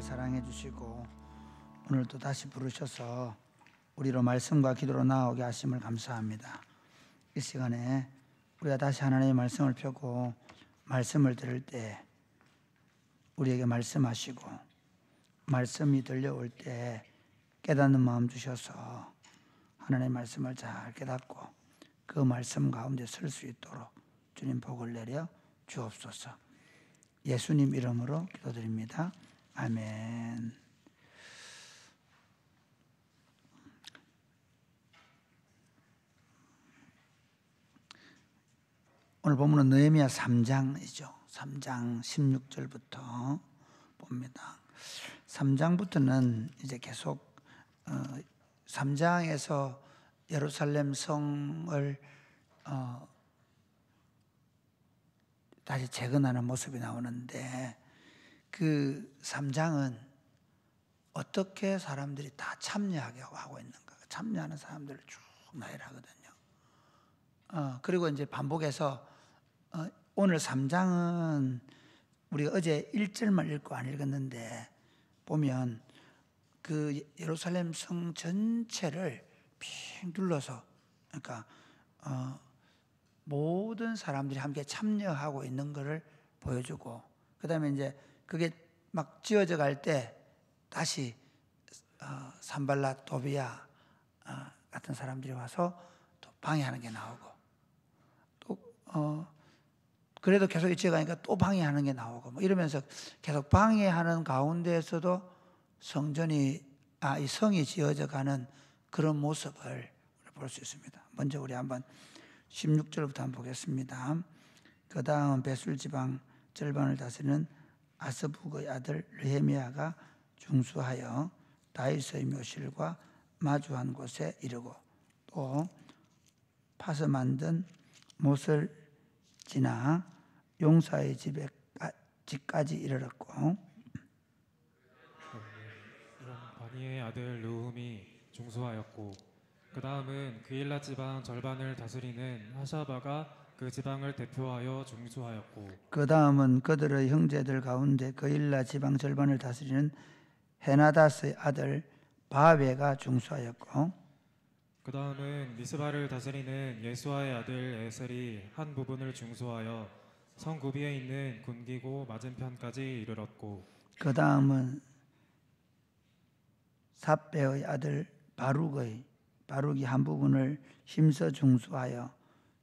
사랑해 주시고 오늘도 다시 부르셔서 우리로 말씀과 기도로 나오게 하심을 감사합니다. 이 시간에 우리가 다시 하나님의 말씀을 펴고 말씀을 들을 때 우리에게 말씀하시고 말씀이 들려올 때 깨닫는 마음 주셔서 하나님의 말씀을 잘 깨닫고 그 말씀 가운데 설 수 있도록 주님 복을 내려 주옵소서. 예수님 이름으로 기도드립니다. 아멘. 오늘 본문은 느헤미야 3장이죠. 3장 16절부터 봅니다. 3장부터는 이제 계속 3장에서 예루살렘 성을 다시 재건하는 모습이 나오는데 그 3장은 어떻게 사람들이 다 참여하게 하고 있는가, 참여하는 사람들을 쭉 나열하거든요. 그리고 이제 반복해서 오늘 3장은 우리가 어제 1절만 읽고 안 읽었는데 보면 그 예루살렘 성 전체를 핑 둘러서, 그러니까 모든 사람들이 함께 참여하고 있는 것을 보여주고, 그 다음에 이제 그게 막 지어져 갈 때 다시 산발랏, 도비야 같은 사람들이 와서 또 방해하는 게 나오고, 또 그래도 계속 지어가니까 또 방해하는 게 나오고, 뭐 이러면서 계속 방해하는 가운데에서도 이 성이 지어져 가는 그런 모습을 볼 수 있습니다. 먼저 우리 한번 16절부터 한번 보겠습니다. 그 다음 베술 지방 절반을 다스리는 아스북의 아들 느헤미야가 중수하여 다윗의 묘실과 마주한 곳에 이르고 또 파서 만든 못을 지나 용사의 집까지 이르렀고, 바니의 아들 르훔이 중수하였고, 그 다음은 그일라 지방 절반을 다스리는 하샤바가 그 지방을 대표하여 중수하였고, 그 다음은 그들의 형제들 가운데 그일라 지방 절반을 다스리는 헤나닷의 아들 바베가 중수하였고, 그 다음은 미스바를 다스리는 예수아의 아들 에셀이 한 부분을 중수하여 성 구비에 있는 군기고 맞은편까지 이르렀고, 그 다음은 삽배의 아들 바룩이 한 부분을 힘써 중수하여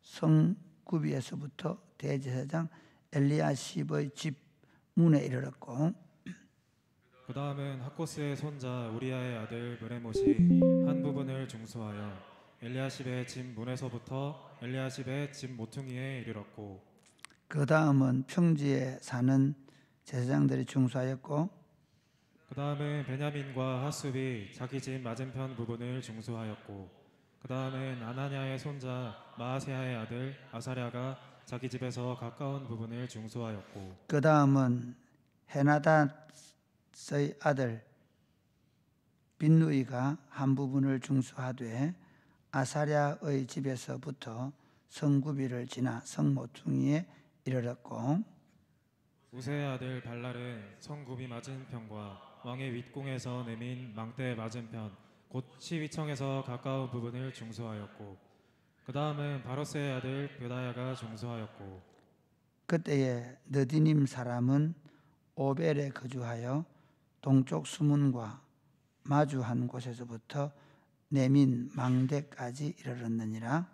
성 구비에서부터 대제사장 엘리야십의 집 문에 이르렀고, 그 다음은 학코스의 손자 우리아의 아들 브레못이 한 부분을 중수하여 엘리야십의 집 문에서부터 엘리야십의 집 모퉁이에 이르렀고, 그 다음은 평지에 사는 제사장들이 중수하였고, 그 다음은 베냐민과 하숲이 자기 집 맞은편 부분을 중수하였고, 그 다음은 아나냐의 손자 마아세야의 아들 아사랴가 자기 집에서 가까운 부분을 중수하였고, 그 다음은 헤나닷의 아들 빈누이가 한 부분을 중수하되 아사랴의 집에서부터 성구비를 지나 성모퉁이에 이르렀고, 우세의 아들 발랄은 성구비 맞은편과 왕의 윗궁에서 내민 망대 맞은편 곧 시위청에서 가까운 부분을 중수하였고, 그 다음은 바로스의 아들 베다야가 중수하였고, 그때에 느디님 사람은 오벨에 거주하여 동쪽 수문과 마주한 곳에서부터 내민 망대까지 이르렀느니라.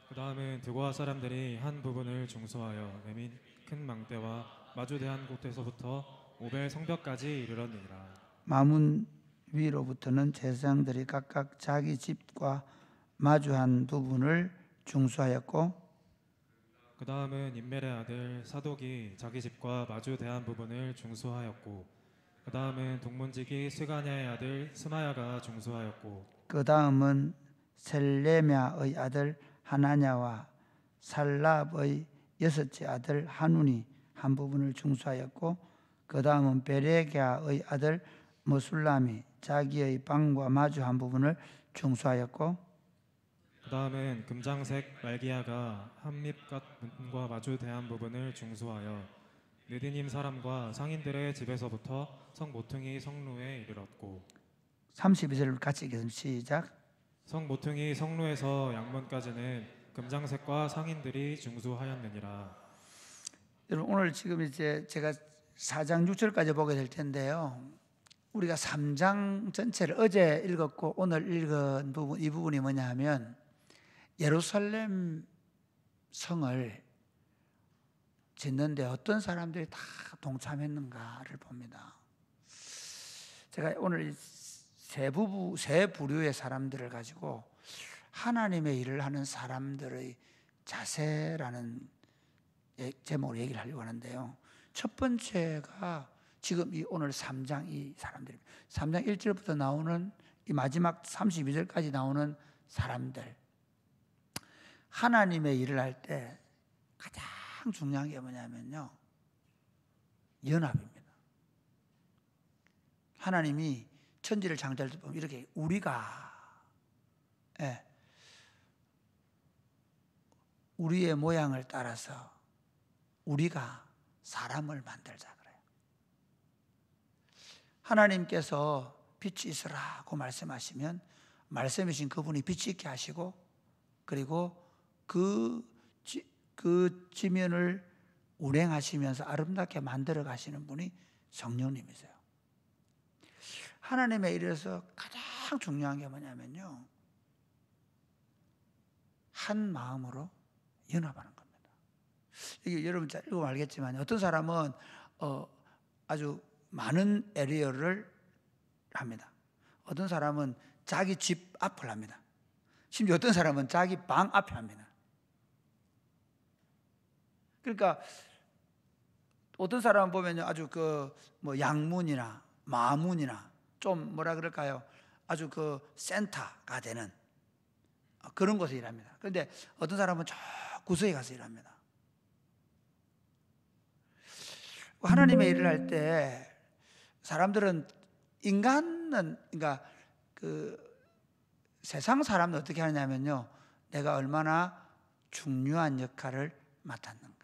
그 다음은 드고아 사람들이 한 부분을 중수하여 내민 큰 망대와 마주대한 곳에서부터 오벨 성벽까지 이르렀느니라. 마문 위로부터는 제사장들이 각각 자기 집과 마주한 부분을 중수하였고, 그 다음은 임멜의 아들 사독이 자기 집과 마주대한 부분을 중수하였고, 그 다음은 동문지기 스가냐의 아들 스마야가 중수하였고, 그 다음은 셀레미야의 아들 하나냐와 살랍의 여섯째 아들 하눈이 한 부분을 중수하였고, 그 다음은 베레기야의 아들 머술람이 자기의 방과 마주한 부분을 중수하였고, 그 다음은 금장색 말기야가 한밉갓 문과 마주대한 부분을 중수하여 느디님 사람과 상인들의 집에서부터 성 모퉁이 성루에 이르렀고 32절을 같이 읽겠습니다. 시작. 성 모퉁이 성루에서 양문까지는 금장색과 상인들이 중수하였느니라. 여러분 오늘 지금 이제 제가 4장 6절까지 보게 될 텐데요. 우리가 3장 전체를 어제 읽었고 오늘 읽은 부분, 이 부분이 뭐냐 하면 예루살렘 성을 짓는데 어떤 사람들이 다 동참했는가를 봅니다. 제가 오늘 세 부류의 사람들을 가지고 하나님의 일을 하는 사람들의 자세라는 제목으로 얘기를 하려고 하는데요. 첫 번째가 지금 이 오늘 3장 이 사람들입니다. 3장 1절부터 나오는 이 마지막 32절까지 나오는 사람들. 하나님의 일을 할 때 가장 중요한 게 뭐냐면요. 연합입니다. 하나님이 천지를 창조할 때 보면 이렇게 우리가 우리의 모양을 따라서 우리가 사람을 만들자 그래요. 하나님께서 빛이 있으라고 말씀하시면 말씀이신 그분이 빛이 있게 하시고 그리고 그 지면을 운행하시면서 아름답게 만들어 가시는 분이 성령님이세요. 하나님의 일에서 가장 중요한 게 뭐냐면요. 한 마음으로 연합하는 겁니다. 이게 여러분 잘 읽으면 알겠지만 어떤 사람은 아주 많은 에리어를 합니다. 어떤 사람은 자기 집 앞을 합니다. 심지어 어떤 사람은 자기 방 앞에 합니다. 그러니까 어떤 사람 보면요 아주 뭐 양문이나 마문이나 좀 뭐라 그럴까요? 아주 센터가 되는 그런 곳에 일합니다. 그런데 어떤 사람은 저 구석에 가서 일합니다. 하나님의 일을 할 때 사람들은 인간은 그러니까 세상 사람은 어떻게 하냐면요. 내가 얼마나 중요한 역할을 맡았는가.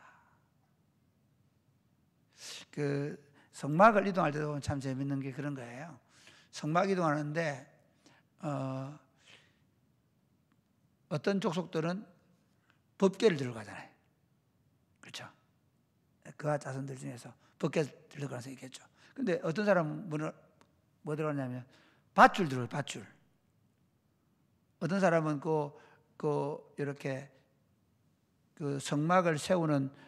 성막을 이동할 때도 보면 참 재밌는 게 그런 거예요. 성막 이동하는데 어떤 족속들은 법궤를 들고 가잖아요. 그렇죠? 그와 자손들 중에서 법궤를 들고 가서 있겠죠. 근데 어떤 사람은 뭐 들어가냐면 밧줄 들어요. 밧줄. 어떤 사람은 이렇게 성막을 세우는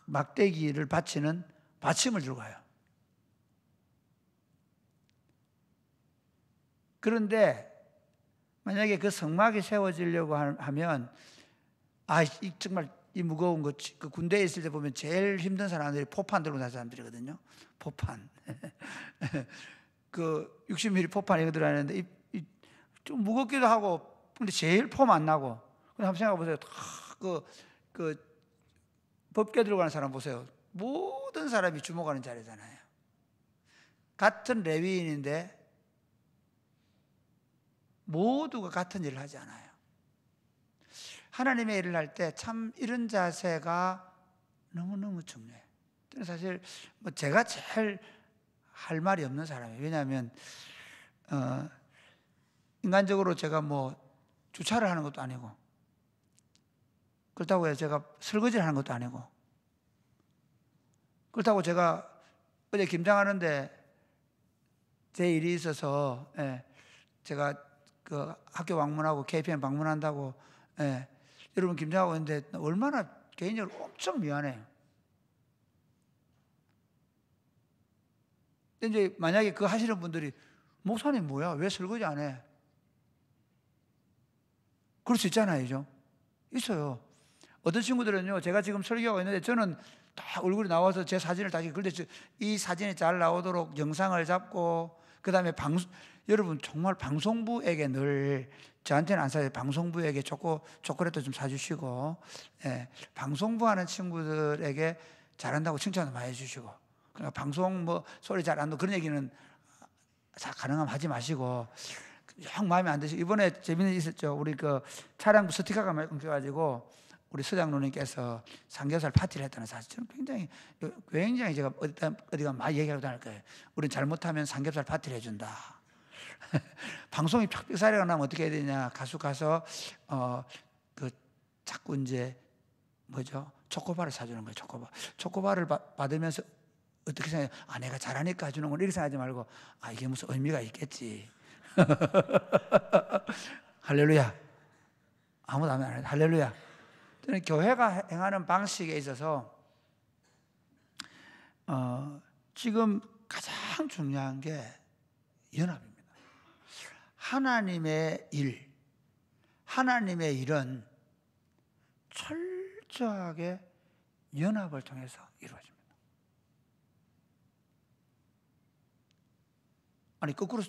막대기를 받치는 받침을 들고 가요. 그런데 만약에 그 성막이 세워지려고 하면 정말 이 무거운 거 그 군대에 있을 때 보면 제일 힘든 사람들이 포판 들고 나는 사람들이거든요. 포판. 60mm 포판 이거 들어가는데 좀 무겁기도 하고 근데 제일 폼 안 나고. 한번 생각해 보세요. 법궤 들고 가는 사람 보세요. 모든 사람이 주목하는 자리잖아요. 같은 레위인인데 모두가 같은 일을 하지 않아요. 하나님의 일을 할 때 참 이런 자세가 너무너무 중요해요. 사실 제가 제일 할 말이 없는 사람이에요. 왜냐하면 인간적으로 제가 주차를 하는 것도 아니고 그렇다고 해서 제가 설거지를 하는 것도 아니고 그렇다고 제가 어제 김장하는데 제 일이 있어서 제가 학교 방문하고 KPM 방문한다고 여러분 김장하고 있는데 얼마나 개인적으로 엄청 미안해요. 근데 이제 만약에 하시는 분들이 목사님 뭐야? 왜 설거지 안 해? 그럴 수 있잖아요. 그죠? 있어요. 어떤 친구들은요, 제가 지금 설교하고 있는데 저는 다 얼굴이 나와서 제 사진을 다 그런데 이 사진이 잘 나오도록 영상을 잡고 그다음에 여러분 정말 방송부에게 늘 저한테는 안 사요. 방송부에게 초콜릿도 좀 사주시고 방송부 하는 친구들에게 잘한다고 칭찬도 많이 해주시고 그러니까 방송 소리 잘 안 나고 그런 얘기는 가능하면 하지 마시고 영 마음에 안 드시고 이번에 재밌는 일 있었죠. 우리 차량부 스티커가 많이 끊겨가지고 우리 서장 누님께서 삼겹살 파티를 했다는 사실 저는 굉장히 제가 어디가 많이 얘기하고 다닐 거예요. 우리는 잘못하면 삼겹살 파티를 해준다. 방송이 쫙 삑사리가 나면 어떻게 해야 되냐? 가수 가서 그 자꾸 이제 뭐죠? 초코바를 사주는 거예요. 초코바를 받으면서 어떻게 생각해요? 내가 잘하니까 주는 건 이렇게 생각하지 말고 이게 무슨 의미가 있겠지. 할렐루야. 아무도 안 해. 할렐루야. 저는 교회가 행하는 방식에 있어서 지금 가장 중요한 게 연합입니다. 하나님의 일은 철저하게 연합을 통해서 이루어집니다. 거꾸로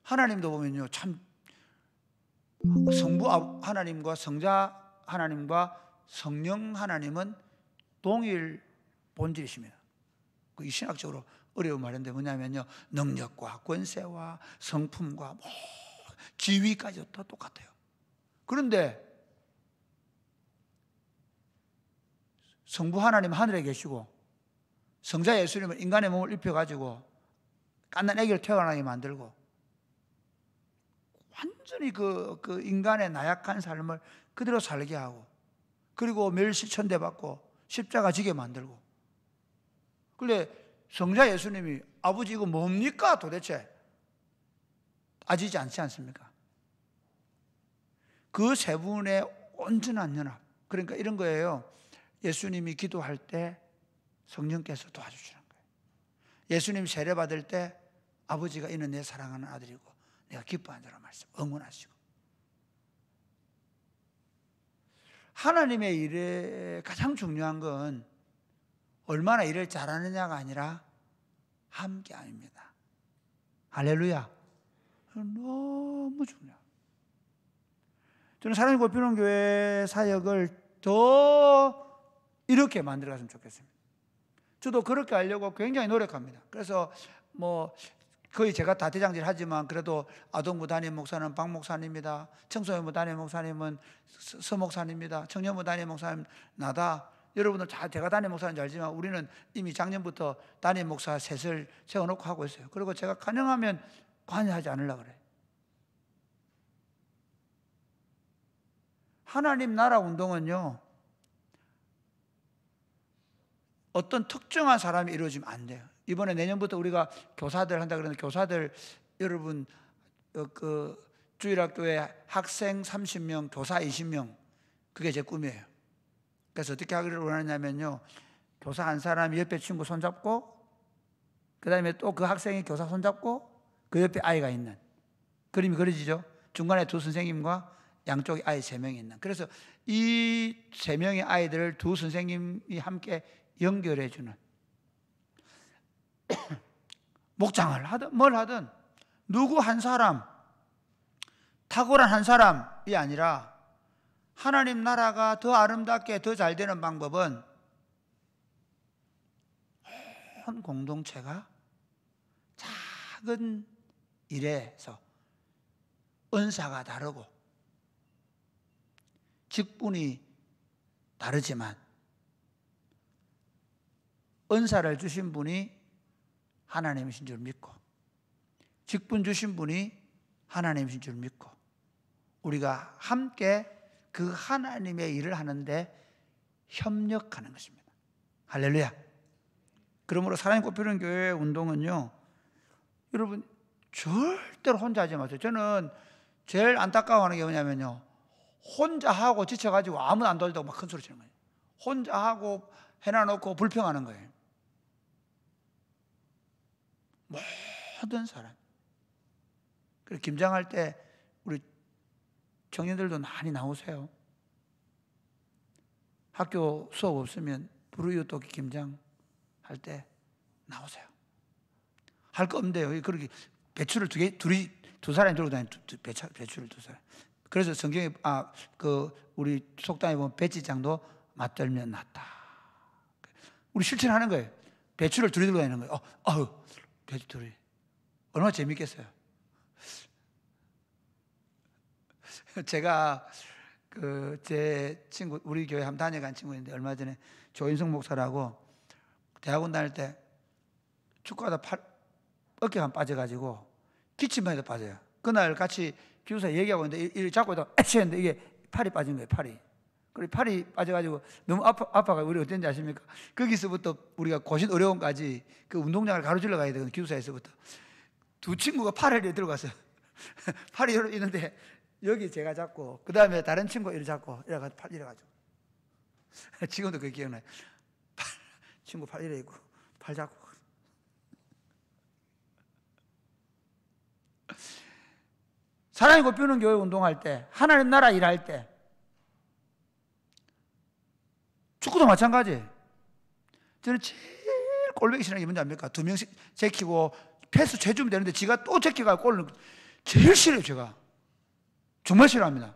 하나님도 보면요, 참 성부 하나님과 성자 하나님과 성령 하나님은 동일 본질이십니다. 이 신학적으로 어려운 말인데 뭐냐면요, 능력과 권세와 성품과 지위까지 다 똑같아요. 그런데 성부 하나님 하늘에 계시고 성자 예수님은 인간의 몸을 입혀가지고 갓난 아기를 태어나게 만들고 완전히 그 인간의 나약한 삶을 그대로 살게 하고, 그리고 멸시천대 받고 십자가 지게 만들고. 그런데 성자 예수님이 아버지 이거 뭡니까 도대체? 따지지 않지 않습니까? 그 세 분의 온전한 연합. 그러니까 이런 거예요. 예수님이 기도할 때 성령께서 도와주시는 거예요. 예수님 세례 받을 때 아버지가 이는 내 사랑하는 아들이고 내가 기뻐하는 자라 말씀 응원하시고. 하나님의 일에 가장 중요한 건 얼마나 일을 잘하느냐가 아니라 함께함입니다. 할렐루야. 너무 중요해요. 저는 사랑이 꽃피우는 교회 사역을 더 이렇게 만들어갔으면 좋겠습니다. 저도 그렇게 하려고 굉장히 노력합니다. 그래서 거의 제가 다 대장질 하지만 그래도 아동부 담임 목사는 박 목사님이다. 청소년부 담임 목사님은 서 목사님이다. 청년부 담임 목사님 나다. 여러분들 다 제가 담임 목사인지 알지만 우리는 이미 작년부터 담임 목사 셋을 세워놓고 하고 있어요. 그리고 제가 가능하면 관여하지 않으려고 그래요. 하나님 나라 운동은요, 어떤 특정한 사람이 이루어지면 안 돼요. 이번에 내년부터 우리가 교사들 한다 그러는데, 교사들 여러분 주일학교에 학생 30명, 교사 20명, 그게 제 꿈이에요. 그래서 어떻게 하기를 원하냐면요, 교사 한 사람이 옆에 친구 손잡고, 그 다음에 또 그 학생이 교사 손잡고, 그 옆에 아이가 있는 그림이 그려지죠. 중간에 두 선생님과 양쪽에 아이 3명이 있는. 그래서 이 3명의 아이들을 두 선생님이 함께 연결해주는, 목장을 하든 뭘 하든 누구 한 사람, 탁월한 한 사람이 아니라 하나님 나라가 더 아름답게 더 잘 되는 방법은 온 공동체가 작은 일에서 은사가 다르고 직분이 다르지만 은사를 주신 분이 하나님이신 줄 믿고 직분 주신 분이 하나님이신 줄 믿고 우리가 함께 그 하나님의 일을 하는데 협력하는 것입니다. 할렐루야. 그러므로 사랑이 꽃피우는 교회 운동은요, 여러분 절대로 혼자 하지 마세요. 저는 제일 안타까워하는 게 뭐냐면요, 혼자 하고 지쳐가지고 아무도 안 돌다고 막 큰 소리 치는 거예요. 혼자 하고 해놔놓고 불평하는 거예요. 모든 사람. 그리고 김장할 때 우리 청년들도 많이 나오세요. 학교 수업 없으면 불우이웃돕기 김장 할 때 나오세요. 할 거 없는데요. 그렇게 배추를 두 사람이 들고 다니는 배추를 두 사람. 그래서 성경에 우리 속담에 보면 배지장도 맞들면 낫다. 우리 실천하는 거예요. 배추를 둘이 들고 다니는 거예요. 배추 둘이 얼마나 재밌겠어요. 제가 그 제 친구, 우리 교회 한번 다녀간 친구인데 얼마 전에 조인성 목사라고 대학원 다닐 때 축구하다 어깨가 한 빠져가지고 기침만 해도 빠져요. 그날 같이 기숙사 얘기하고 있는데 이렇게 잡고 있다가 에치 했는데 이게 팔이 빠진 거예요. 그리고 팔이 빠져가지고 너무 아파가지고 우리 어땠는지 아십니까? 거기서부터 우리가 고신 의료원까지 그 운동장을 가로질러 가야 되거든요. 기숙사에서부터. 두 친구가 팔을 이렇게 들고 갔어요. 팔이 이렇게 있는데 여기 제가 잡고 그 다음에 다른 친구가 이렇게 잡고 이래가지고 팔 이래가지고 지금도 그게 기억나요. 친구 팔 이래 있고 팔 잡고. 사랑이 곱비는 교회 운동할 때, 하나님 나라 일할 때, 축구도 마찬가지. 저는 제일 꼴보기 싫은 게 뭔지 압니까? 2명씩 제키고 패스 쳐주면 되는데 지가 또 제키가 골을 제일 싫어요. 제가 정말 싫어합니다.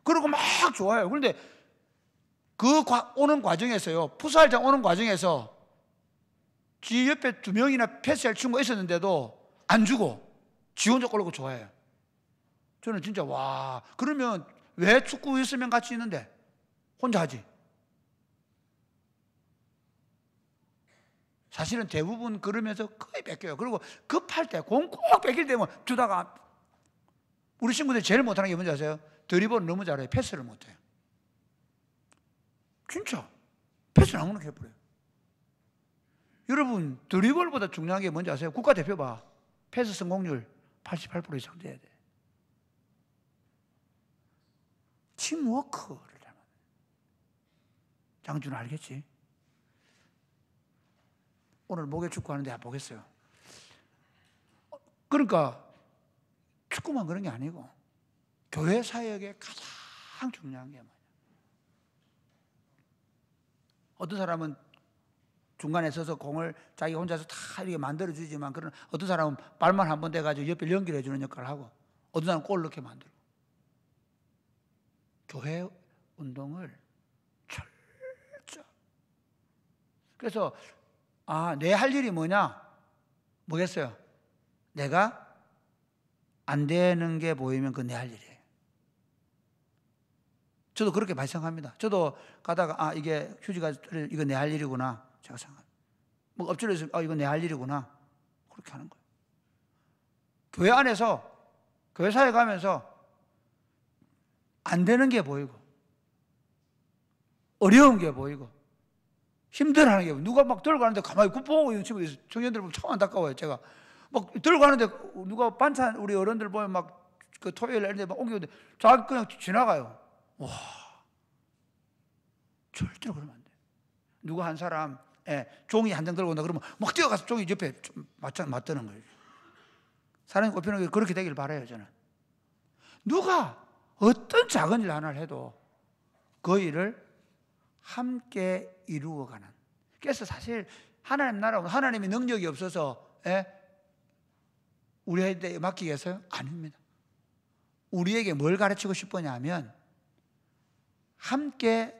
그리고 막 좋아요. 그런데 그 오는 과정에서요, 풋살장 오는 과정에서 지 옆에 2명이나 패스할 친구가 있었는데도 안 주고 지 혼자 골 넣고 좋아해요. 저는 진짜 와, 그러면 왜 축구 있으면 같이 있는데 혼자 하지? 사실은 대부분 그러면서 거의 뺏겨요. 그리고 급할 때 공 꼭 뺏길 때면 주다가, 우리 친구들이 제일 못하는 게 뭔지 아세요? 드리블을 너무 잘해요. 패스를 못해요. 진짜 패스를 아무나 해버려요. 여러분, 드리블보다 중요한 게 뭔지 아세요? 국가대표 봐, 패스 성공률 88% 이상 돼야 돼. 팀워크를 닮아요. 장준은 알겠지? 오늘 목요 축구 하는데 보겠어요. 그러니까 축구만 그런 게 아니고 교회 사역에 가장 중요한 게 뭐냐? 어떤 사람은 중간에 서서 공을 자기 혼자서 다 이렇게 만들어주지만, 그런 어떤 사람은 발만 한번 대가지고 옆에 연결해 주는 역할을 하고, 어떤 사람은 골 넣게 만들고. 교회 운동을 철저. 그래서 내 할 일이 뭐겠어요? 내가 안 되는 게 보이면 그건 내 할 일이에요. 저도 그렇게 발생합니다. 저도 가다가 이게 휴지가 이거 내 할 일이구나 제가 생각합니다. 뭐 엎질러서 이거 내 할 일이구나 그렇게 하는 거예요. 교회 안에서, 교회 사회 가면서 안 되는 게 보이고 어려운 게 보이고 힘들어하는 게 보이고, 누가 막 들고 가는데 가만히 보고 있는 친구들 있어요. 청년들 보면 참 안타까워요. 제가 막 들고 가는데 누가 반찬, 우리 어른들 보면 막 그 토요일 날 막 옮기는데 자기 그냥 지나가요. 와, 절대로 그러면 안 돼. 누가 한 사람 종이 한 장 들고 온다 그러면 막 뛰어가서 종이 옆에 맞드는 거예요. 사랑이 꼽히는 게 그렇게 되길 바라요. 저는 누가 어떤 작은 일 하나를 해도 그 일을 함께 이루어가는. 그래서 사실 하나님 나라, 하나님의 능력이 없어서 우리한테 맡기겠어요? 아닙니다. 우리에게 뭘 가르치고 싶으냐면 함께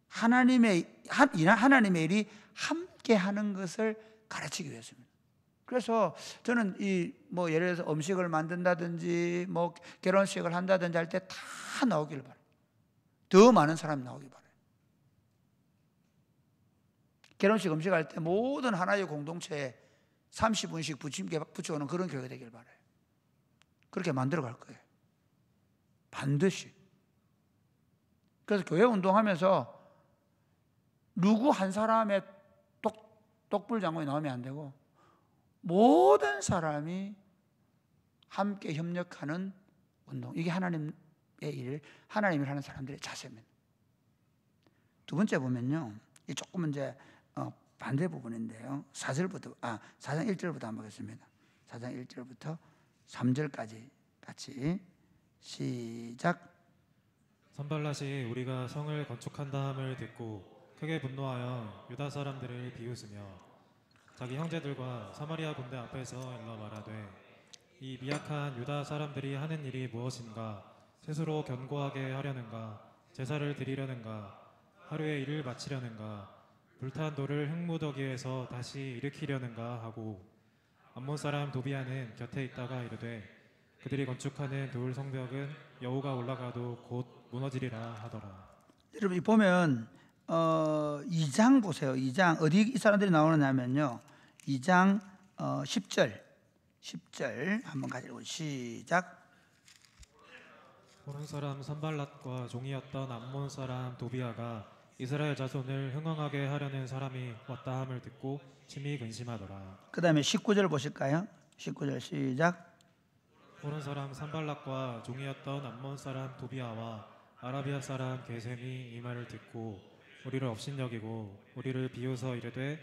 하나님의 일이 함께 하는 것을 가르치기 위해서입니다. 그래서 저는 예를 들어서 음식을 만든다든지 결혼식을 한다든지 할 때 다 나오기를 바라요. 더 많은 사람이 나오길 바라요. 결혼식 음식할 때 모든 하나의 공동체에 30분씩 부침개 붙여오는 그런 교회가 되길 바라요. 그렇게 만들어 갈 거예요. 반드시. 그래서 교회 운동하면서 누구 한 사람의 똑불장군이 나오면 안 되고 모든 사람이 함께 협력하는 운동. 이게 하나님의 일, 하나님을 하는 사람들의 자세입니다. 두 번째 보면요, 이 조금 이제 반대 부분인데요. 4장 1절부터 한번 보겠습니다. 4장 1절부터 3절까지 같이 시작. 산발랏이 우리가 성을 건축한다 함을 듣고 크게 분노하여 유다 사람들을 비웃으며 자기 형제들과 사마리아 군대 앞에서 일러 말하되 이 미약한 유다 사람들이 하는 일이 무엇인가? 스스로 견고하게 하려는가? 제사를 드리려는가? 하루에 일을 마치려는가? 불탄 돌을 흙무더기에서 다시 일으키려는가 하고, 암몬 사람 도비아는 곁에 있다가 이르되 그들이 건축하는 돌 성벽은 여호가 올라가도 곧 무너지리라 하더라. 여러분 보면 2장 보세요. 2장 어디 이 사람들이 나오느냐면요. 2장 10절 한번 가지고 시작. 호른 사람 산발랏과 종이었던 암몬 사람 도비아가 이스라엘 자손을 흥왕하게 하려는 사람이 왔다 함을 듣고 심히 근심하더라. 그 다음에 19절 보실까요? 19절 시작. 호른 사람 산발랏과 종이었던 암몬 사람 도비아와 아라비아 사람 게셈이 이 말을 듣고 우리를 업신여기고 우리를 비웃어 이르되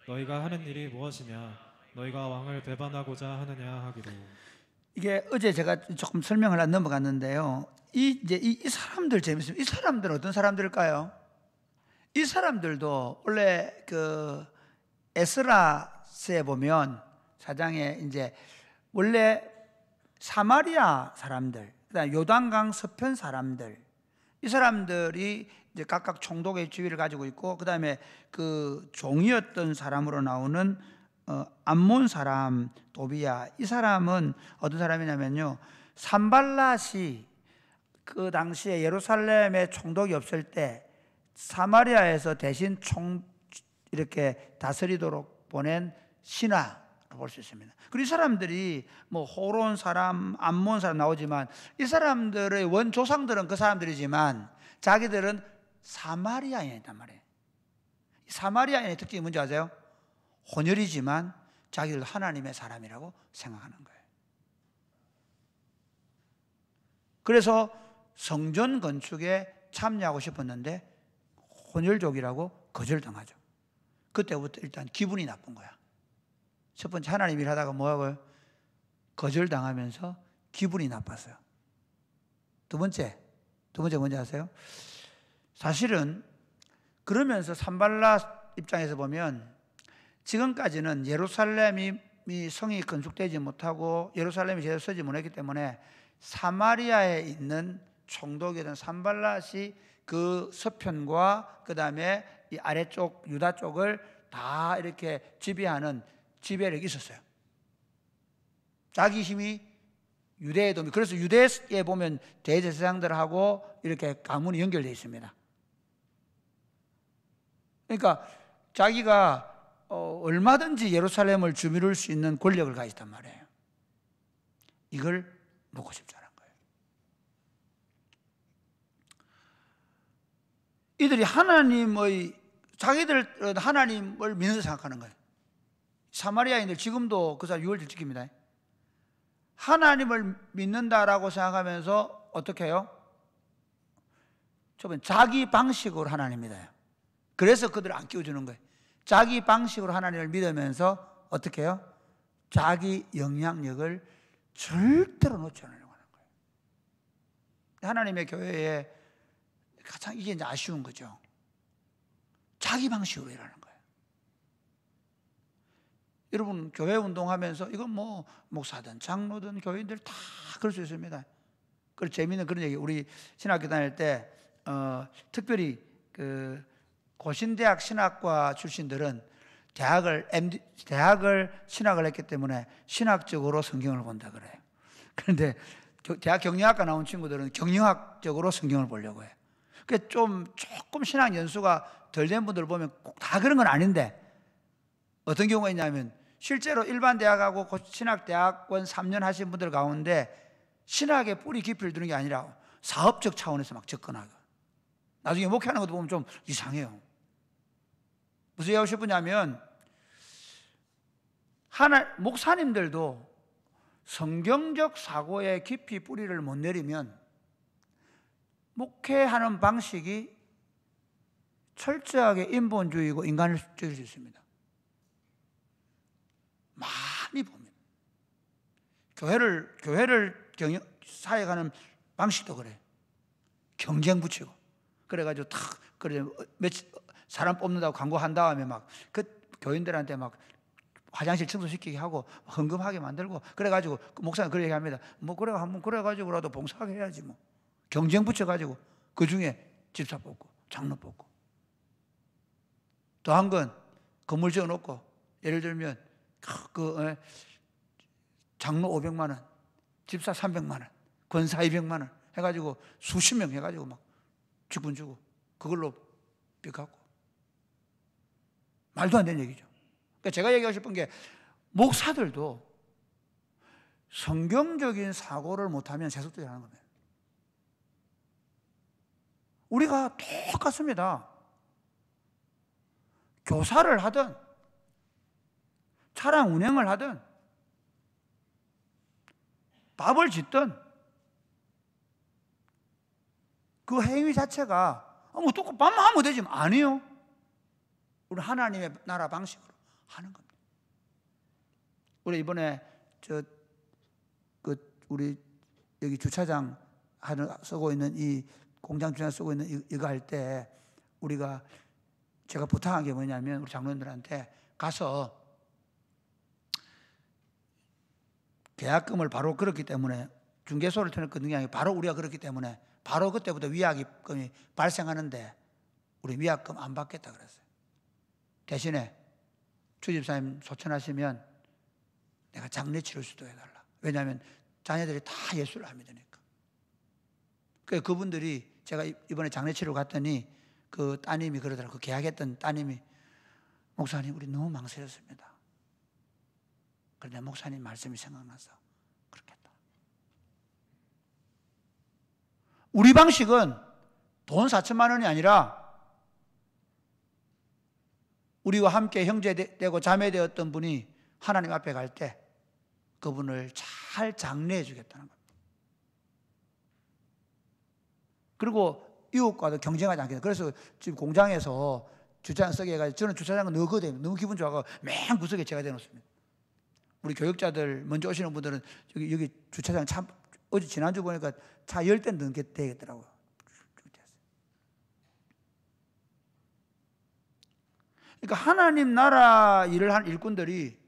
너희가 하는 일이 무엇이냐 너희가 왕을 배반하고자 하느냐 하기로. 이게 어제 제가 조금 설명을 하려 넘어갔는데요. 이 사람들 재밌습니다. 이 사람들은 어떤 사람들일까요? 이 사람들도 원래 그 에스라서에 보면 사장에 이제 원래 사마리아 사람들, 그다음 요단강 서편 사람들, 이 사람들이 이제 각각 총독의 지위를 가지고 있고, 그다음에 그 종이었던 사람으로 나오는 암몬 사람 도비야, 이 사람은 어떤 사람이냐면요, 산발랏이 그 당시에 예루살렘에 총독이 없을 때 사마리아에서 대신 이렇게 다스리도록 보낸 신하 볼 수 있습니다. 그리고 이 사람들이 뭐 호론 사람, 암몬 사람 나오지만 이 사람들의 원 조상들은 그 사람들이지만 자기들은 사마리아인이란 말이에요. 사마리아인의 특징이 뭔지 아세요? 혼혈이지만 자기들 하나님의 사람이라고 생각하는 거예요. 그래서 성전 건축에 참여하고 싶었는데 혼혈족이라고 거절당하죠. 그때부터 일단 기분이 나쁜 거야. 첫 번째, 하나님 일하다가 뭐하고요? 거절당하면서 기분이 나빴어요. 두 번째 뭔지 아세요? 사실은 그러면서 산발랏 입장에서 보면 지금까지는 예루살렘이 성이 건축되지 못하고 예루살렘이 제대로 서지 못했기 때문에 사마리아에 있는 총독이던 산발랏이 그 서편과 그 다음에 이 아래쪽 유다 쪽을 다 이렇게 지배하는 지배력이 있었어요. 자기 힘이 유대의 도미. 그래서 유대에 보면 대제사장들하고 이렇게 가문이 연결되어 있습니다. 그러니까 자기가 얼마든지 예루살렘을 주무를 수 있는 권력을 가졌단 말이에요. 이걸 놓고 싶지 않은 거예요. 이들이 자기들 하나님을 믿는다 생각하는 거예요. 사마리아인들 지금도 그 사람 유월절 지킵니다. 하나님을 믿는다라고 생각하면서 어떻게 해요? 자기 방식으로 하나님 믿어요. 그래서 그들을 안 끼워주는 거예요. 자기 방식으로 하나님을 믿으면서 어떻게 해요? 자기 영향력을 절대로 놓지 않으려고 하는 거예요. 하나님의 교회에 가장 이게 이제 아쉬운 거죠. 자기 방식으로 일하는 거예요. 여러분 교회 운동하면서 이건 뭐 목사든 장로든 교인들 다 그럴 수 있습니다. 그리고 재미있는 그런 얘기, 우리 신학교 다닐 때 특별히 그 고신대학 신학과 출신들은 대학을 신학을 했기 때문에 신학적으로 성경을 본다 그래요. 그런데 대학 경영학과 나온 친구들은 경영학적으로 성경을 보려고 해요. 그러니까 조금 신학 연수가 덜 된 분들 보면 꼭 다 그런 건 아닌데, 어떤 경우가 있냐면 실제로 일반 대학하고 신학대학원 3년 하신 분들 가운데 신학에 뿌리 깊이를 두는 게 아니라 사업적 차원에서 막 접근하고, 나중에 목회하는 것도 보면 좀 이상해요. 무슨 얘기하고 싶으냐면 목사님들도 성경적 사고에 깊이 뿌리를 못 내리면 목회하는 방식이 철저하게 인본주의고 인간주의일 수 있습니다. 많이 봅니다. 교회를 사역하는 방식도 그래. 경쟁 붙이고 그래가지고 그래 사람 뽑는다고 광고한 다음에 막 그 교인들한테 막 화장실 청소시키게 하고 헌금하게 만들고 그래가지고 목사님 그렇게 얘기합니다. 뭐 그래가지고라도 봉사하게 해야지 뭐. 경쟁 붙여가지고 그 중에 집사 뽑고 장로 뽑고. 또 한 건 건물 지어놓고 예를 들면 장로 500만 원, 집사 300만 원, 권사 200만 원 해가지고 수십 명 해가지고 막 직분 주고 그걸로 삐갖고 말도 안 되는 얘기죠. 그러니까 제가 얘기하고 싶은 게 목사들도 성경적인 사고를 못하면 세속적이 하는 겁니다. 우리가 똑같습니다. 교사를 하든 차량 운행을 하든 밥을 짓든 그 행위 자체가 뭐 또 밥만 하면 되지 아니요. 우리 하나님의 나라 방식으로 하는 겁니다. 우리 이번에 우리 여기 주차장 쓰고 있는 이 공장 주차장 쓰고 있는 이거 할 때 우리가 제가 부탁한 게 뭐냐면 우리 장로님들한테 가서 계약금을 바로 걸었기 때문에 중개소를 터놓고 게 아니고 바로 우리가 그렇기 때문에 바로 그때부터 위약금이 발생하는데 우리 위약금 안 받겠다 그랬어요. 대신에 주집사님 소천하시면 내가 장례 치를 수도 해달라. 왜냐하면 자녀들이 다 예수를 안 믿으니까. 그래서 그분들이 제가 이번에 장례 치러 갔더니 그 따님이 그러더라고요. 그 계약했던 따님이 목사님 우리 너무 망설였습니다. 그런데 목사님 말씀이 생각나서 그렇게 했다. 우리 방식은 돈 4천만 원이 아니라 우리와 함께 형제되고 자매되었던 분이 하나님 앞에 갈 때 그분을 잘 장례해 주겠다는 겁니다. 그리고 이웃과도 경쟁하지 않겠다. 그래서 지금 공장에서 주차장 쓰게 해가지고 저는 주차장은 넣거든요. 너무 기분 좋아서 맨 구석에 제가 대놓습니다. 우리 교육자들 먼저 오시는 분들은 여기 주차장 차 어제 지난주 보니까 차 10대 넘게 되겠더라고요. 그러니까 하나님 나라 일을 한 일꾼들이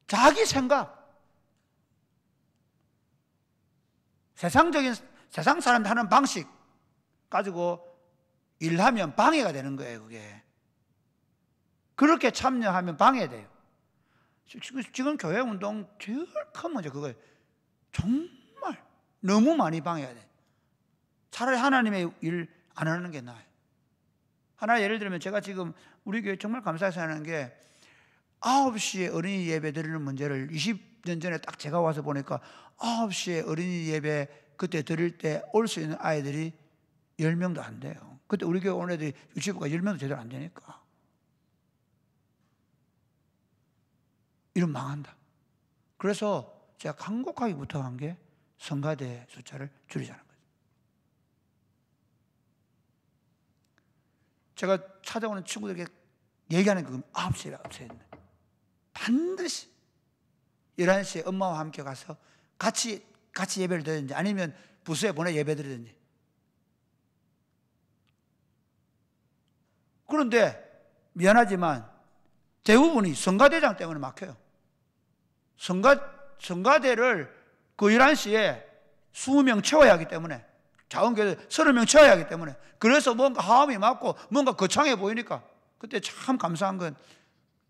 자기 생각, 세상 사람들 하는 방식 가지고 일하면 방해가 되는 거예요. 그게 그렇게 참여하면 방해돼요. 지금 교회 운동 제일 큰 문제 그거예요. 정말 너무 많이 방해가 돼. 차라리 하나님의 일 안 하는 게 나아요. 하나 예를 들면 제가 지금 우리 교회 정말 감사해서 하는 게 9시에 어린이 예배 드리는 문제를 20년 전에 딱 제가 와서 보니까 9시에 어린이 예배 그때 드릴 때 올 수 있는 아이들이 10명도 안 돼요. 그때 우리 교회 온 애들이 유치부가 10명도 제대로 안 되니까 이러면 망한다. 그래서 제가 간곡하게 부탁한 게 성가대 숫자를 줄이자는 거죠. 제가 찾아오는 친구들에게 얘기하는 건 9시에 없어야 된다. 반드시 11시에 엄마와 함께 가서 같이 예배를 드리든지 아니면 부서에 보내 예배 드리든지. 그런데 미안하지만 대부분이 성가대장 때문에 막혀요. 성가대를 그 11시에 20명 채워야 하기 때문에 자원교회 30명 채워야 하기 때문에 그래서 뭔가 하음이 맞고 뭔가 거창해 보이니까 그때 참 감사한 건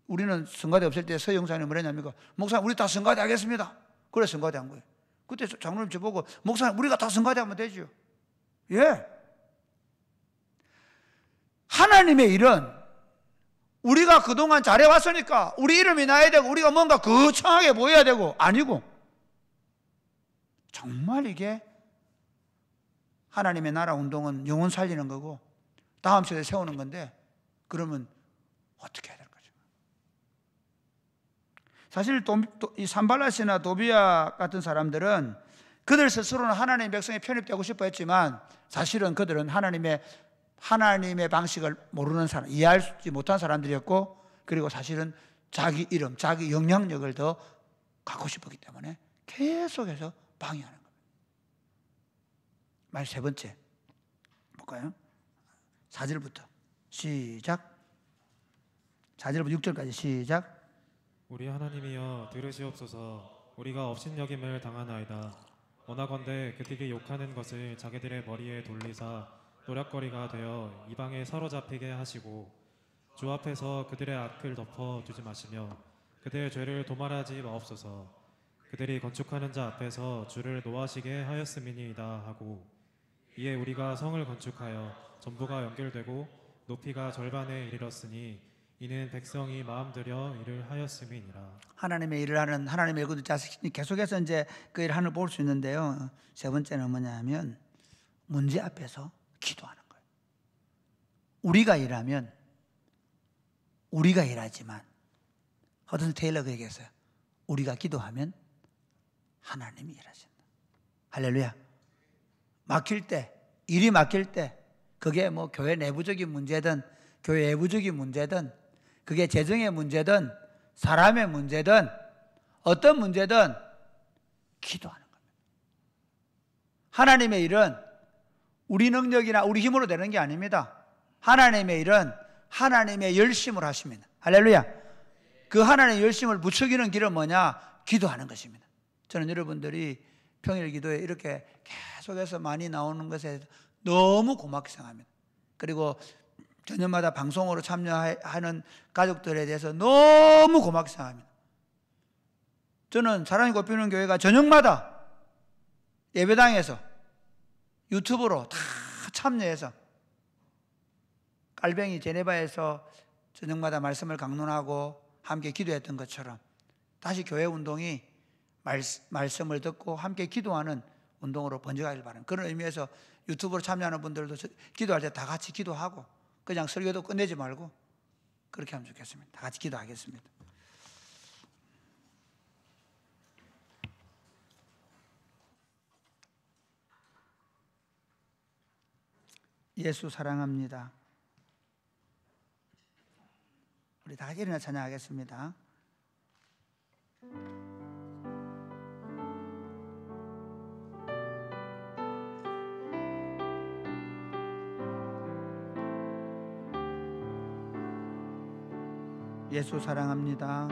우리는 성가대 없을 때 서영사님 뭐랬냐니까 목사님 우리 다 성가대 하겠습니다. 그래 성가대 한 거예요. 그때 장로님 저보고 목사님 우리가 다 성가대 하면 되죠. 예. 하나님의 일은 우리가 그동안 잘해왔으니까 우리 이름이 나야 되고 우리가 뭔가 거창하게 보여야 되고 아니고 정말 이게 하나님의 나라 운동은 영혼 살리는 거고 다음 세대 세우는 건데 그러면 어떻게 해야 될 거죠? 사실 이 산발랏이나 도비아 같은 사람들은 그들 스스로는 하나님의 백성에 편입되고 싶어 했지만 사실은 그들은 하나님의 방식을 모르는 사람, 이해하지 못한 사람들이었고 그리고 사실은 자기 이름, 자기 영향력을 더 갖고 싶었기 때문에 계속해서 방해하는 겁니다. 말 세 번째 볼까요? 4절부터 시작. 4절부터 6절까지 시작. 우리 하나님이여 들으시옵소서. 우리가 업신여김을 당하나이다. 원하건대 그들이 욕하는 것을 자기들의 머리에 돌리사 노략거리가 되어 이방에 사로잡히게 하시고 주 앞에서 그들의 악을 덮어 두지 마시며 그들의 죄를 도말하지 마옵소서. 그들이 건축하는 자 앞에서 줄을 놓아시게 하였음이니이다 하고, 이에 우리가 성을 건축하여 전부가 연결되고 높이가 절반에 이르렀으니 이는 백성이 마음들여 일을 하였음이니라. 하나님의 일을 하는 하나님의 일꾼들 자식이 계속해서 이제 그 일을 하는 걸 볼 수 있는데요. 세 번째는 뭐냐면 문제 앞에서 기도하는 거예요. 우리가 일하면 우리가 일하지만 허든 테일러가 얘기했어요. 우리가 기도하면 하나님이 일하신다. 할렐루야. 막힐 때, 일이 막힐 때, 그게 뭐 교회 내부적인 문제든 교회 외부적인 문제든 그게 재정의 문제든 사람의 문제든 어떤 문제든 기도하는 겁니다. 하나님의 일은 우리 능력이나 우리 힘으로 되는 게 아닙니다. 하나님의 일은 하나님의 열심으로 하십니다. 할렐루야. 그 하나님의 열심을 부추기는 길은 뭐냐? 기도하는 것입니다. 저는 여러분들이 평일 기도에 이렇게 계속해서 많이 나오는 것에 너무 고맙게 생각합니다. 그리고 저녁마다 방송으로 참여하는 가족들에 대해서 너무 고맙게 생각합니다. 저는 사랑이 꽃피우는 교회가 저녁마다 예배당에서 유튜브로 다 참여해서 깔뱅이 제네바에서 저녁마다 말씀을 강론하고 함께 기도했던 것처럼 다시 교회 운동이 말씀을 듣고 함께 기도하는 운동으로 번져가길 바랍니다. 그런 의미에서 유튜브로 참여하는 분들도 기도할 때 다 같이 기도하고 그냥 설교도 끝내지 말고 그렇게 하면 좋겠습니다. 다 같이 기도하겠습니다. 예수 사랑합니다. 우리 다 같이 일어나 찬양하겠습니다. 예수 사랑합니다.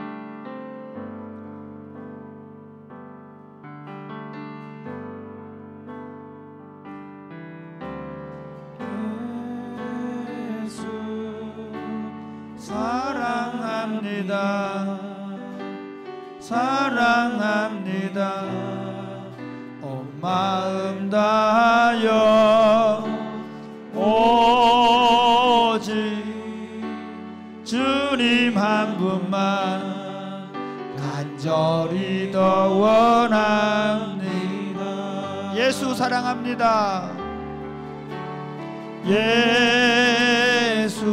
예수 사랑합니다. 사랑합니다. 온 마음 다하여 오직 주님 한 분만 간절히 더 원합니다. 예수 사랑합니다. 예수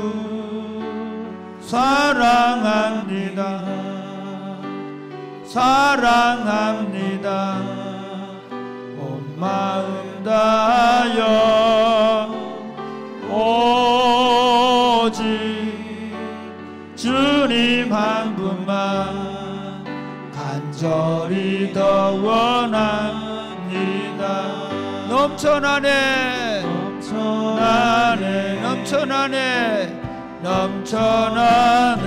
사랑합니다. 사랑합니다. 온 마음 다하여 오직 주님 한 분만 간절히 더 원합니다. 넘쳐나네 넘쳐나네 넘쳐나네 넘쳐나네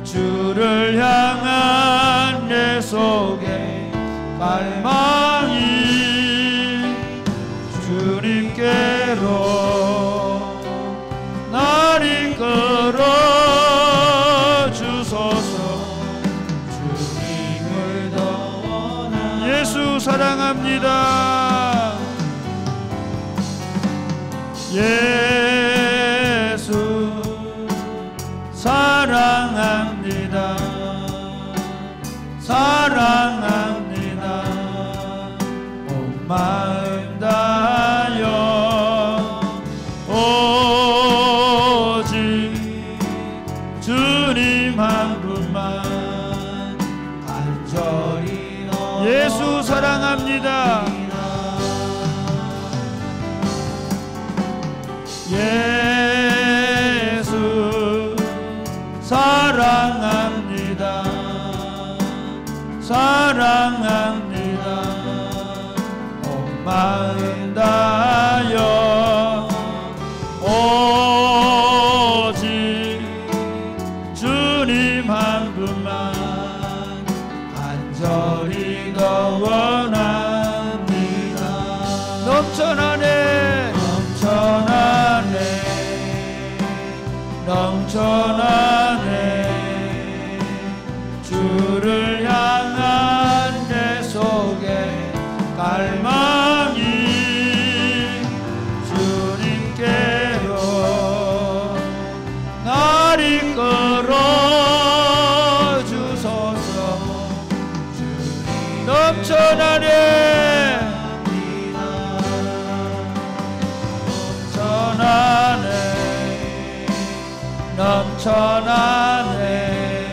주를 향한 내 속에 갈망이 주님께로 날 이끌어 주소서. 주님을 더 원하네. 예수 사랑합니다. 예수 사랑합니다. 사랑합니다. 온 마음 다하여 오직 주님 한 분만 간절히 예수 사랑합니다. 예수 사랑합니다. 사랑합니다. 온 마음 다하여 오직 주님 한 분만 간절히 더 원합니다. 넘쳐나네 넘쳐나네 주를 향해 넘쳐나네.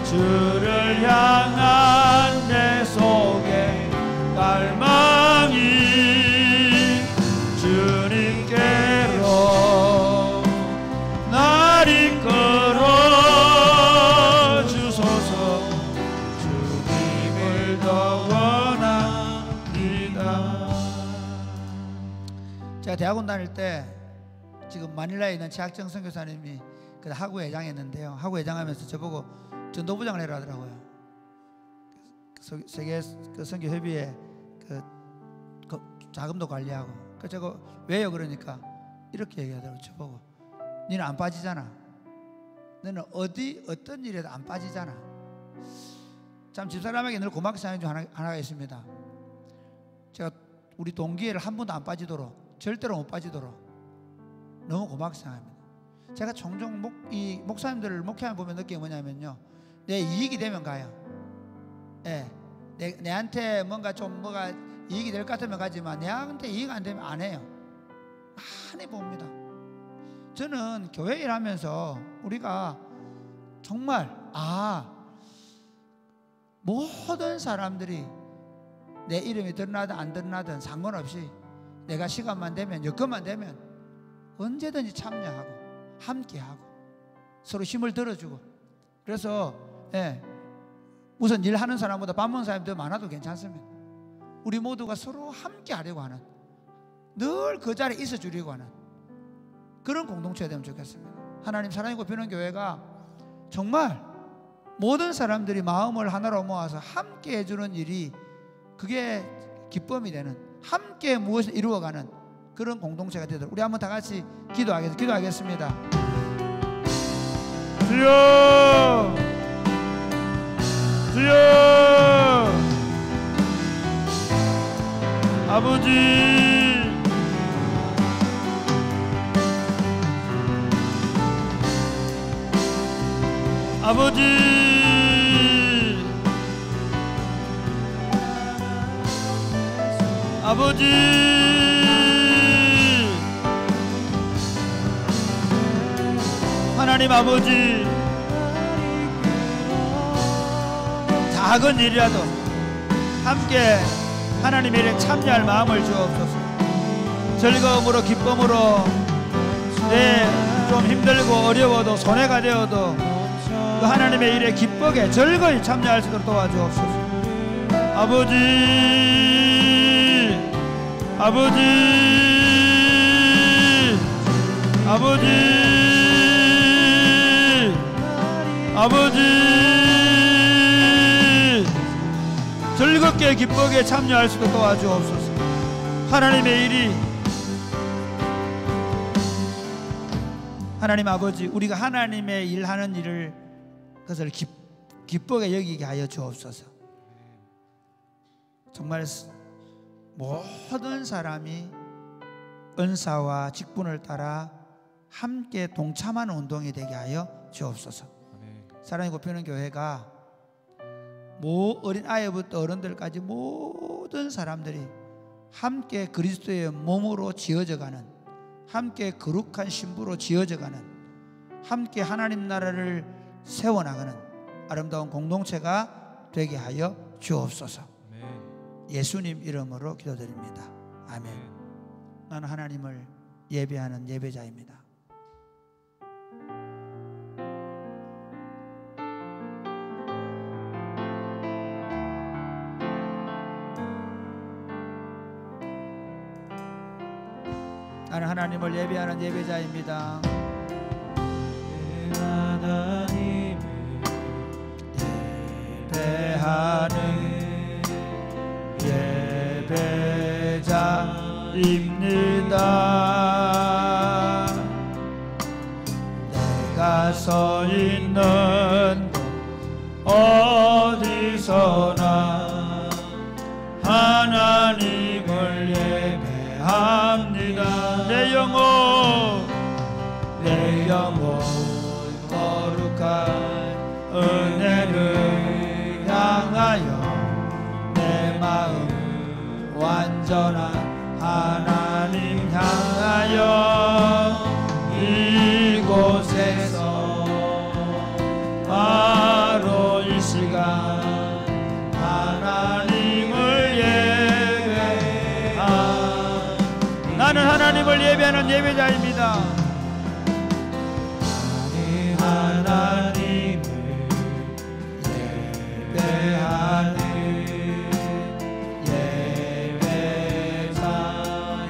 주를 향한 내 속에 갈망이 주님께로 날 이끌어 주소서. 주님을 더 원합니다. 제가 대학원 다닐 때 지금 마닐라에 있는 최학정 선교사님이 그 하구 회장했는데요. 하구 회장하면서 저보고 전도부장을 해라 하더라고요. 세계 그 선교협의회 그 자금도 관리하고. 그래서 제가 왜요? 그러니까 이렇게 얘기하더라고요. 저보고 너는 안 빠지잖아. 너는 어떤 일에도 안 빠지잖아. 참 집사람에게 늘 고맙게 생각하는 중 하나가 있습니다. 제가 우리 동기회를 한 번도 안 빠지도록, 절대로 못 빠지도록 너무 고맙게 생각합니다. 제가 종종 이 목사님들을 목회하면 보면 느끼는 게 뭐냐면요, 내 이익이 되면 가요. 예, 내한테 뭐가 이익이 될 것 같으면 가지만 내한테 이익 안 되면 안 해요. 많이 봅니다. 저는 교회 일하면서 우리가 정말 모든 사람들이 내 이름이 드러나든 안 드러나든 상관없이 내가 시간만 되면, 여건만 되면 언제든지 참여하고 함께하고 서로 힘을 들어주고. 그래서 무슨 일 하는 사람보다 밥 먹는 사람이 더 많아도 괜찮습니다. 우리 모두가 서로 함께하려고 하는, 늘 그 자리에 있어 주려고 하는 그런 공동체가 되면 좋겠습니다. 하나님 사랑이고 비는 교회가 정말 모든 사람들이 마음을 하나로 모아서 함께 해주는 일이, 그게 기쁨이 되는, 함께 무엇을 이루어가는 그런 공동체가 되도록 우리 한번 다 같이 기도하겠습니다. 주여, 주여, 아버지, 아버지, 아버지, 하나님 아버지, 작은 일이라도 함께 하나님의 일에 참여할 마음을 주옵소서. 즐거움으로 기쁨으로, 좀 힘들고 어려워도 손해가 되어도 그 하나님의 일에 기쁘게 즐거이 참여할 수 있도록 도와주옵소서. 아버지, 아버지, 아버지, 아버지, 즐겁게 기쁘게 참여할 수 있도록 도와주옵소서. 하나님의 일이, 하나님 아버지, 우리가 하나님의 일하는 일을 그것을 기쁘게 여기게 하여 주옵소서. 정말 모든 사람이 은사와 직분을 따라 함께 동참하는 운동이 되게 하여 주옵소서. 사랑이 곱히는 교회가 어린 아이부터 어른들까지 모든 사람들이 함께 그리스도의 몸으로 지어져가는, 함께 거룩한 신부로 지어져가는, 함께 하나님 나라를 세워나가는 아름다운 공동체가 되게 하여 주옵소서. 예수님 이름으로 기도드립니다. 아멘. 나는 하나님을 예배하는 예배자입니다. 나는 하나님을 예배하는 예배자입니다. 하나님을 예배하는 예배자입니다. 내가 서 있는 곳 어디서나 하나님을 예배합니다. 내 영혼 거룩한 은혜를 향하여 내 마음 완전한 하나님 향하여 이곳에서 예배하는 예배자입니다. 하나님을 예배하는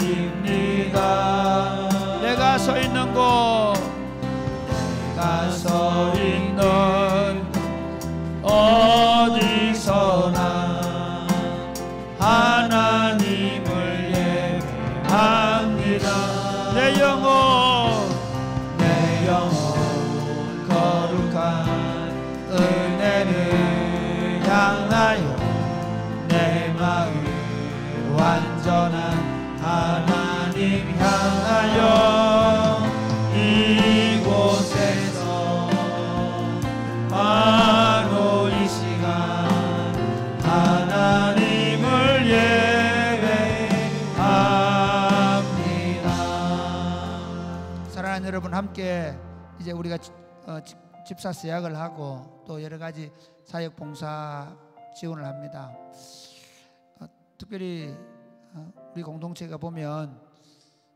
예배자입니다. 내가 서 있는 곳, 내가 서 있는 어디서나 하나님을 예배합니다. 내 영혼 거룩한 은혜를 향하여 내 마음 완전한 하나님 향하여 이곳에서 바로 이 시간 하나님을 예배합니다. 사랑하는 여러분, 함께 이제 우리가 집사 서약을 하고 또 여러 가지 사역 봉사 지원을 합니다. 특별히 우리 공동체가 보면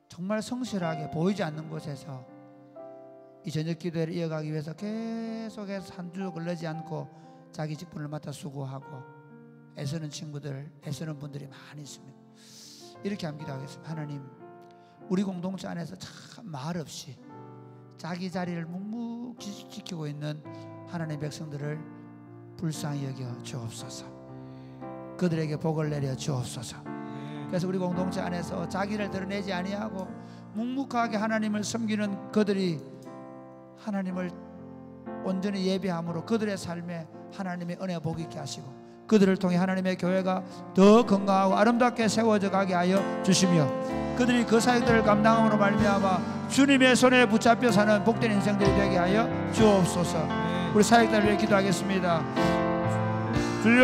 정말 성실하게 보이지 않는 곳에서 이 저녁 기도회를 이어가기 위해서 계속해서 한 주 걸리지 않고 자기 직분을 맡아 수고하고 애쓰는 친구들, 애쓰는 분들이 많이 있습니다. 이렇게 한번 기도하겠습니다. 하나님, 우리 공동체 안에서 참 말 없이 자기 자리를 묵묵히 지키고 있는 하나님의 백성들을 불쌍히 여겨 주옵소서. 그들에게 복을 내려 주옵소서. 그래서 우리 공동체 안에서 자기를 드러내지 아니하고 묵묵하게 하나님을 섬기는 그들이 하나님을 온전히 예배함으로 그들의 삶에 하나님의 은혜가 복 있게 하시고 그들을 통해 하나님의 교회가 더 건강하고 아름답게 세워져 가게 하여 주시며 그들이 그 사역들을 감당함으로 말미암아 주님의 손에 붙잡혀 사는 복된 인생들이 되게 하여 주옵소서. 우리 사역들을 위해 기도하겠습니다. 주여,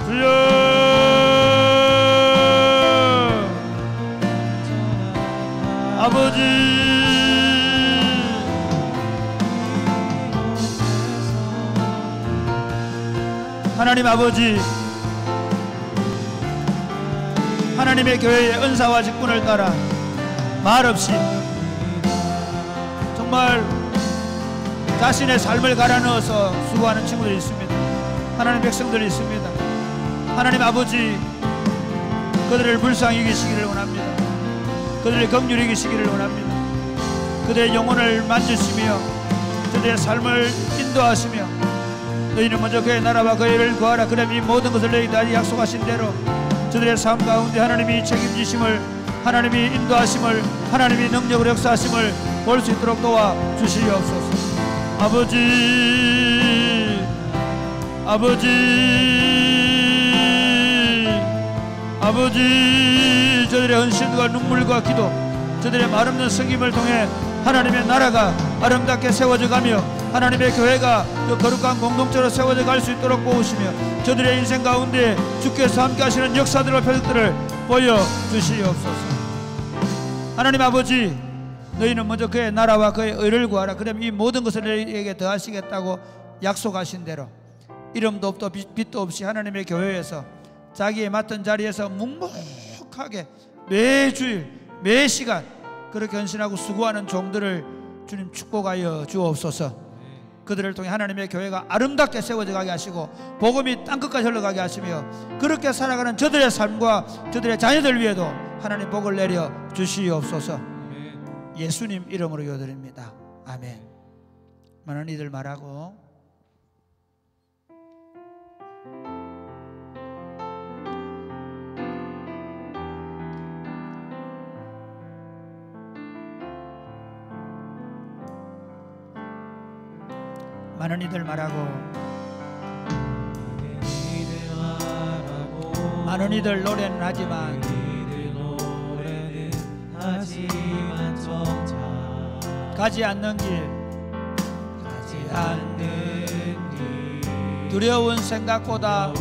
주여, 아버지, 하나님 아버지, 하나님의 교회의 은사와 직분을 따라 말없이 정말 자신의 삶을 갈아넣어서 수고하는 친구들이 있습니다. 하나님 백성들이 있습니다. 하나님 아버지, 그들을 불쌍히 여기시기를 원합니다. 그들을 긍휼히 여기시기를 원합니다. 그들의 영혼을 만지시며 그들의 삶을 인도하시며 너희는 먼저 그의 나라와 그의 의를 구하라. 그럼 이 모든 것을 너희들이 약속하신 대로 저들의 삶 가운데 하나님이 책임지심을, 하나님이 인도하심을, 하나님이 능력으로 역사하심을 볼 수 있도록 도와주시옵소서. 아버지, 아버지, 아버지, 저들의 헌신과 눈물과 기도, 저들의 말없는 섬김을 통해 하나님의 나라가 아름답게 세워져 가며 하나님의 교회가 그 거룩한 공동체로 세워져 갈 수 있도록 도우시며 저들의 인생 가운데 주께서 함께 하시는 역사들과 표적들을 보여주시옵소서. 하나님 아버지, 너희는 먼저 그의 나라와 그의 의를 구하라. 그럼 이 모든 것을 너희에게 더하시겠다고 약속하신 대로 이름도 없고 빛도 없이 하나님의 교회에서 자기의 맡은 자리에서 묵묵하게 매주일 매시간 그렇게 헌신하고 수고하는 종들을 주님 축복하여 주옵소서. 그들을 통해 하나님의 교회가 아름답게 세워져 가게 하시고 복음이 땅끝까지 흘러가게 하시며 그렇게 살아가는 저들의 삶과 저들의 자녀들 위에도 하나님 복을 내려 주시옵소서. 예수님 이름으로 기도드립니다. 아멘. 많은 이들 말하고 많은 이들 말하고 많은 이들 노래는 하지만 가지 않는 길 두려운 생각보다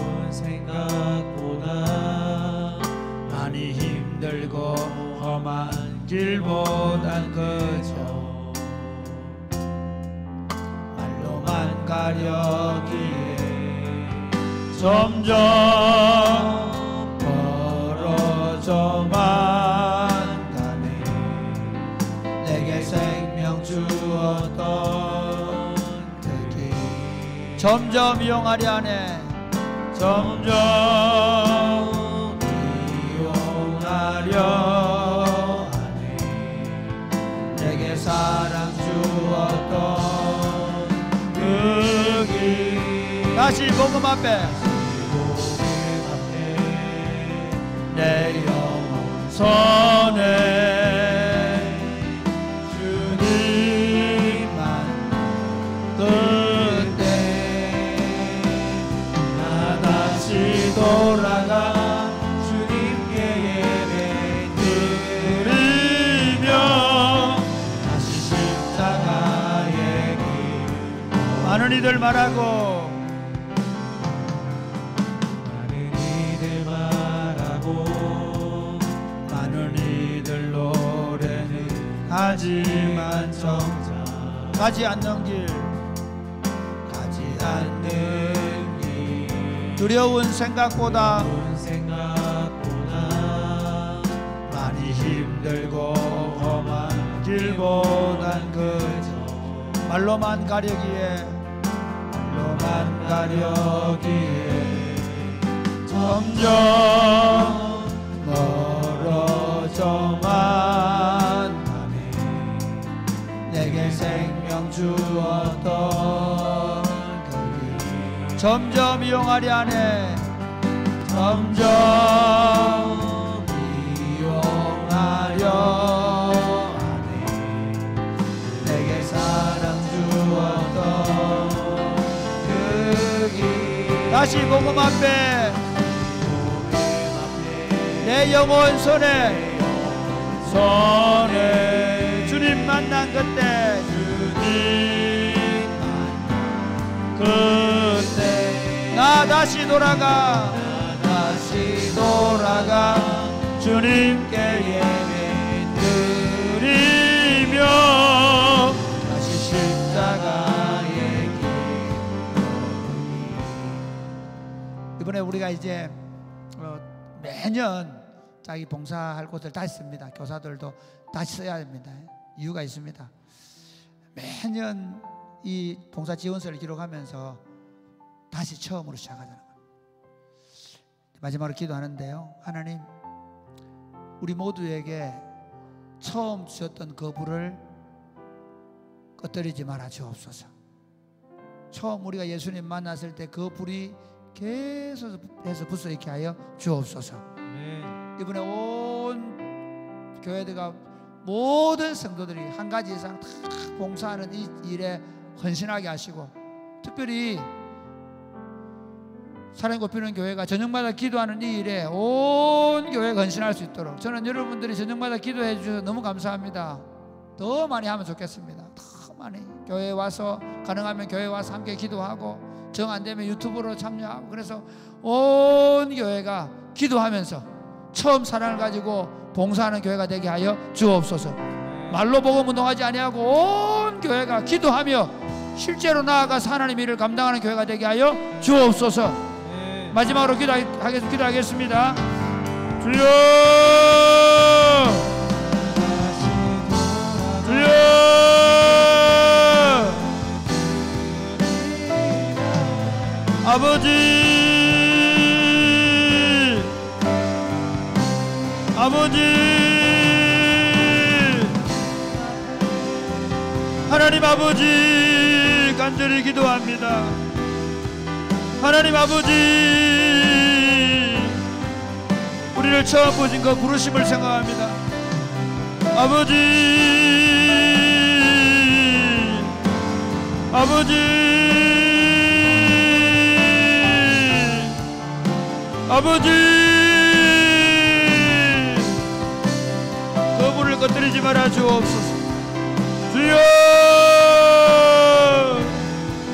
많이 힘들고 험한 길보단 그저 말로만 가려기에 점점 멀어져 주었던 그 길 점점 이용하려 하네. 점점 이용하려 하네. 내게 사랑 주었던 그 길 다시 복음 앞에 내 영혼 선에 주님만 그때 나 다시 돌아가 주님께 예배 드리며 다시 십자가의 길 많은 이들 말하고 하지만 정작 가지 않는 길 두려운 생각보다 많이 힘들고 험한 길보단 그저 말로만 가려기에 점점 멀어져만 내게 생명 주었던 그 길 점점 이용하려 하네. 점점 이용하려 하네. 내게 사랑 주었던 그 길 다시 복음 앞에 내 영혼 손에 주님 만난 그때 나 다시 돌아가 주님께 예배 드리며 다시 십자가의 길 이번에 우리가 이제 매년 자기 봉사할 곳을 다 있습니다. 교사들도 다시 써야 됩니다. 이유가 있습니다. 매년 이 봉사 지원서를 기록하면서 다시 처음으로 시작하자는 거예요. 마지막으로 기도하는데요. 하나님, 우리 모두에게 처음 주셨던 그 불을 꺼뜨리지 말아 주옵소서. 처음 우리가 예수님 만났을 때 그 불이 계속해서 붙어있게 하여 주옵소서. 이번에 온 교회들과 모든 성도들이 한 가지 이상 다 봉사하는 이 일에 헌신하게 하시고, 특별히 사랑이 곱히는 교회가 저녁마다 기도하는 이 일에 온 교회가 헌신할 수 있도록, 저는 여러분들이 저녁마다 기도해 주셔서 너무 감사합니다. 더 많이 하면 좋겠습니다. 더 많이 교회에 와서, 가능하면 교회에 와서 함께 기도하고, 정 안 되면 유튜브로 참여하고, 그래서 온 교회가 기도하면서 처음 사랑을 가지고 봉사하는 교회가 되게 하여 주옵소서. 말로 복음 운동하지 아니하고 온 교회가 기도하며 실제로 나아가서 하나님의 일을 감당하는 교회가 되게 하여 주옵소서. 마지막으로 기도하겠습니다. 주여, 주여, 아버지, 하나님 아버지, 간절히 기도합니다. 하나님 아버지, 우리를 처음 보신 그 부르심을 생각합니다. 아버지, 아버지, 아버지, 그 불을 꺼뜨리지 말아 주옵소서. 주여,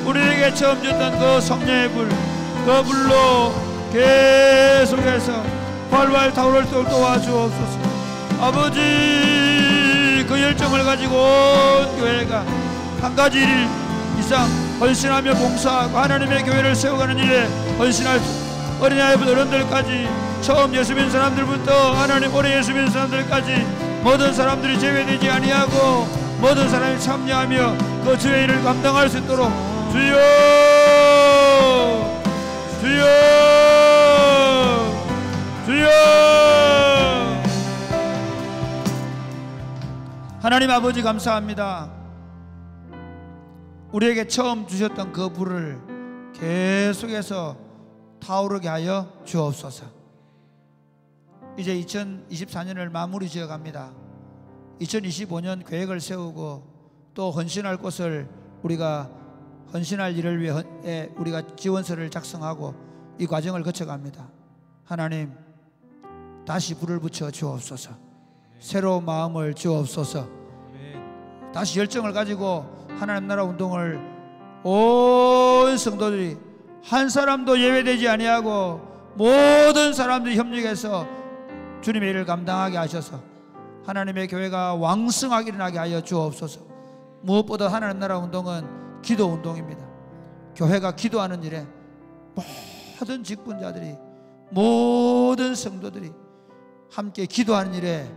우리에게 처음 줬던 그 성령의 불, 그 불로 계속해서 활활 타오르도록 도와주옵소서. 아버지, 그 열정을 가지고 온 교회가 한 가지 일 이상 헌신하며 봉사하고 하나님의 교회를 세워가는 일에 헌신할 어린아이부터 어른들까지, 처음 예수 믿는 사람들부터 하나님 오래 예수 믿는 사람들까지 모든 사람들이 제외되지 아니하고 모든 사람이 참여하며 그 주의 일을 감당할 수 있도록 주여 주여 주여. 하나님 아버지 감사합니다. 우리에게 처음 주셨던 그 불을 계속해서 타오르게 하여 주옵소서. 이제 2024년을 마무리 지어 갑니다. 2025년 계획을 세우고 또 헌신할 곳을 우리가 헌신할 일을 위해 우리가 지원서를 작성하고 이 과정을 거쳐갑니다. 하나님 다시 불을 붙여 주옵소서. 새로운 마음을 주옵소서. 다시 열정을 가지고 하나님 나라 운동을 온 성도들이 한 사람도 예외되지 아니하고 모든 사람들이 협력해서 주님의 일을 감당하게 하셔서 하나님의 교회가 왕성하게 일어나게 하여 주옵소서. 무엇보다 하나님 나라 운동은 기도 운동입니다. 교회가 기도하는 일에 모든 직분자들이 모든 성도들이 함께 기도하는 일에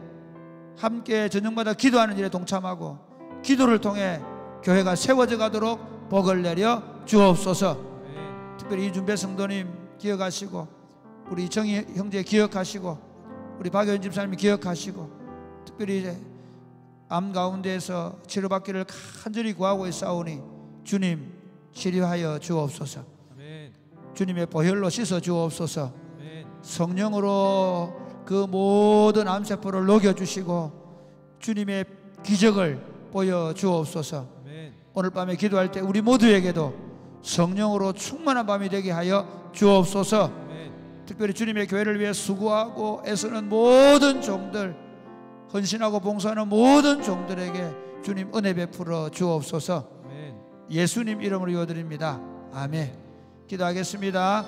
함께 저녁마다 기도하는 일에 동참하고 기도를 통해 교회가 세워져 가도록 복을 내려 주옵소서. 특별히 이준배 성도님 기억하시고 우리 정희 형제 기억하시고 우리 박효연 집사님 기억하시고 특별히 이제 암 가운데에서 치료받기를 간절히 구하고 있사오니 주님 치료하여 주옵소서. 주님의 보혈로 씻어 주옵소서. 성령으로 그 모든 암세포를 녹여주시고 주님의 기적을 보여주옵소서. 오늘 밤에 기도할 때 우리 모두에게도 성령으로 충만한 밤이 되게 하여 주옵소서. 특별히 주님의 교회를 위해 수고하고 애쓰는 모든 종들, 헌신하고 봉사하는 모든 종들에게 주님 은혜 베풀어 주옵소서. 예수님 이름으로 기도드립니다. 아멘. 기도하겠습니다.